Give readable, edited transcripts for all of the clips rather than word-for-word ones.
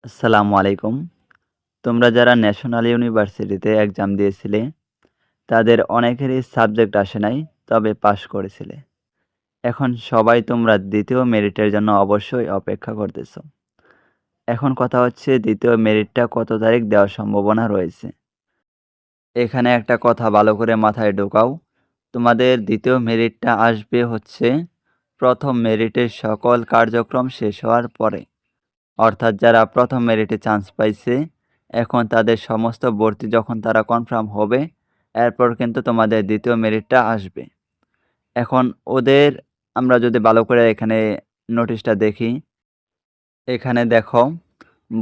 আসসালামু আলাইকুম। তোমরা যারা ন্যাশনাল ইউনিভার্সিটিতে এক্সাম দিয়েছিলে, তাদের অনেকেরই সাবজেক্ট আসে নাই, তবে পাস করেছিলে। এখন সবাই তোমরা দ্বিতীয় মেরিটের জন্য অবশ্যই অপেক্ষা করতেছো। এখন কথা হচ্ছে দ্বিতীয় মেরিটটা কত তারিখ দেওয়ার সম্ভাবনা রয়েছে। এখানে একটা কথা ভালো করে মাথায় ঢোকাও। তোমাদের দ্বিতীয় মেরিটটা আসবে হচ্ছে প্রথম মেরিটের সকল কার্যক্রম শেষ হওয়ার পরে। অর্থাৎ যারা প্রথম মেরিটে চান্স পাইছে, এখন তাদের সমস্ত ভর্তি যখন তারা কনফার্ম হবে, এরপর কিন্তু তোমাদের দ্বিতীয় মেরিটটা আসবে। এখন ওদের আমরা যদি ভালো করে এখানে নোটিশটা দেখি, এখানে দেখো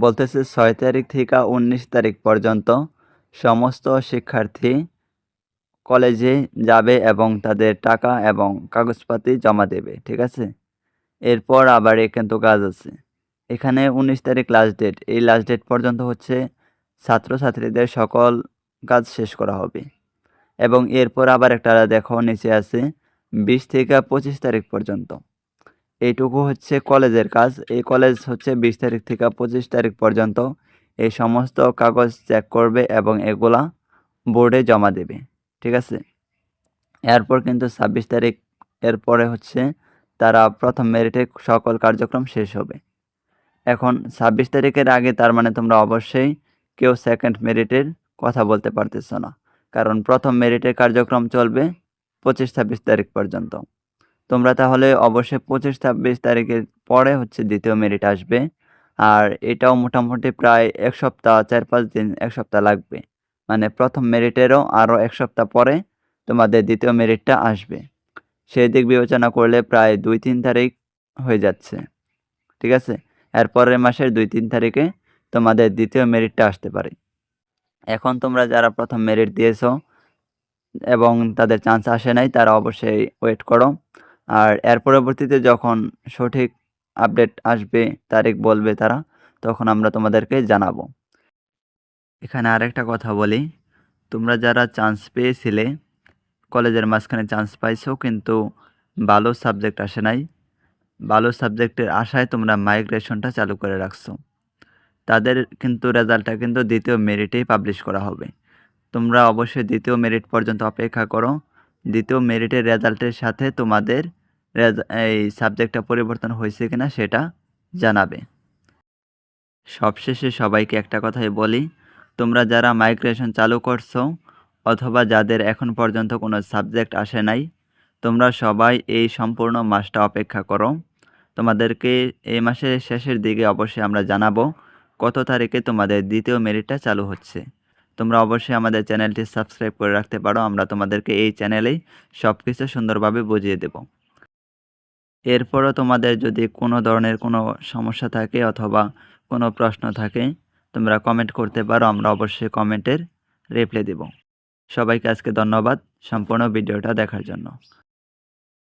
বলতেছে 6 তারিখ থেকে 19 তারিখ পর্যন্ত সমস্ত শিক্ষার্থী কলেজে যাবে এবং তাদের টাকা এবং কাগজপাতি জমা দেবে, ঠিক আছে? এরপর আবার কিন্তু কাজ আছে। এখানে 19 তারিখ লাস্ট ডেট। এই লাস্ট ডেট পর্যন্ত হচ্ছে ছাত্রছাত্রীদের সকল কাজ শেষ করা হবে। এবং এরপর আবার একটা দেখো নিচে আছে 20 থেকে 25 তারিখ পর্যন্ত। এইটুকু হচ্ছে কলেজের কাজ। এই কলেজ হচ্ছে 20 তারিখ থেকে 25 তারিখ পর্যন্ত এই সমস্ত কাগজ চেক করবে এবং এগুলা বোর্ডে জমা দেবে, ঠিক আছে? এরপর কিন্তু 26 তারিখ এর পরে হচ্ছে তারা প্রথম মেরিটে সকল কার্যক্রম শেষ হবে। এখন 26 তারিখের আগে তার মানে তোমরা অবশ্যই কেউ সেকেন্ড মেরিটের কথা বলতে পারতেছো না, কারণ প্রথম মেরিটের কার্যক্রম চলবে 25-26 তারিখ পর্যন্ত। তোমরা তাহলে অবশ্যই 25-26 তারিখের পরে হচ্ছে দ্বিতীয় মেরিট আসবে। আর এটাও মোটামুটি প্রায় 1 সপ্তাহ, 4-5 দিন, 1 সপ্তাহ লাগবে। মানে প্রথম মেরিটেরও আরও 1 সপ্তাহ পরে তোমাদের দ্বিতীয় মেরিটটা আসবে। সেই দিক বিবেচনা করলে প্রায় 2-3 তারিখ হয়ে যাচ্ছে, ঠিক আছে? এর পরের মাসের 2-3 তারিখে তোমাদের দ্বিতীয় মেরিটটা আসতে পারে। এখন তোমরা যারা প্রথম মেরিট দিয়েছো এবং তাদের চান্স আসে নাই, তারা অবশ্যই ওয়েট করো। আর এর পরবর্তীতে যখন সঠিক আপডেট আসবে, তারিখ বলবে তারা, তখন আমরা তোমাদেরকে জানাবো। এখানে আরেকটা কথা বলি, তোমরা যারা চান্স পেয়েছিলে, কলেজের মাঝখানে চান্স পাইছো কিন্তু ভালো সাবজেক্ট আসে নাই, ভালো সাবজেক্টের আশায় তোমরা মাইগ্রেশনটা চালু করে রাখছো, তাদের কিন্তু রেজাল্টটা কিন্তু দ্বিতীয় মেরিটেই পাবলিশ করা হবে। তোমরা অবশ্যই দ্বিতীয় মেরিট পর্যন্ত অপেক্ষা করো। দ্বিতীয় মেরিটের রেজাল্টের সাথে তোমাদের এই সাবজেক্টটা পরিবর্তন হয়েছে কিনা সেটা জানাবে। সবশেষে সবাইকে একটা কথাই বলি, তোমরা যারা মাইগ্রেশন চালু করছো অথবা যাদের এখন পর্যন্ত কোনো সাবজেক্ট আসে নাই, তোমরা সবাই এই সম্পূর্ণ মাসটা অপেক্ষা করো। তোমাদেরকে এই মাসের শেষের দিকে অবশ্যই আমরা জানাবো কত তারিখে তোমাদের দ্বিতীয় মেরিটটা চালু হচ্ছে। তোমরা অবশ্যই আমাদের চ্যানেলটি সাবস্ক্রাইব করে রাখতে পারো, আমরা তোমাদেরকে এই চ্যানেলেই সব কিছু সুন্দরভাবে বুঝিয়ে দেব। এরপরও তোমাদের যদি কোনো ধরনের কোনো সমস্যা থাকে অথবা কোনো প্রশ্ন থাকে, তোমরা কমেন্ট করতে পারো, আমরা অবশ্যই কমেন্টের রিপ্লাই দেব। সবাইকে আজকে ধন্যবাদ সম্পূর্ণ ভিডিওটা দেখার জন্য।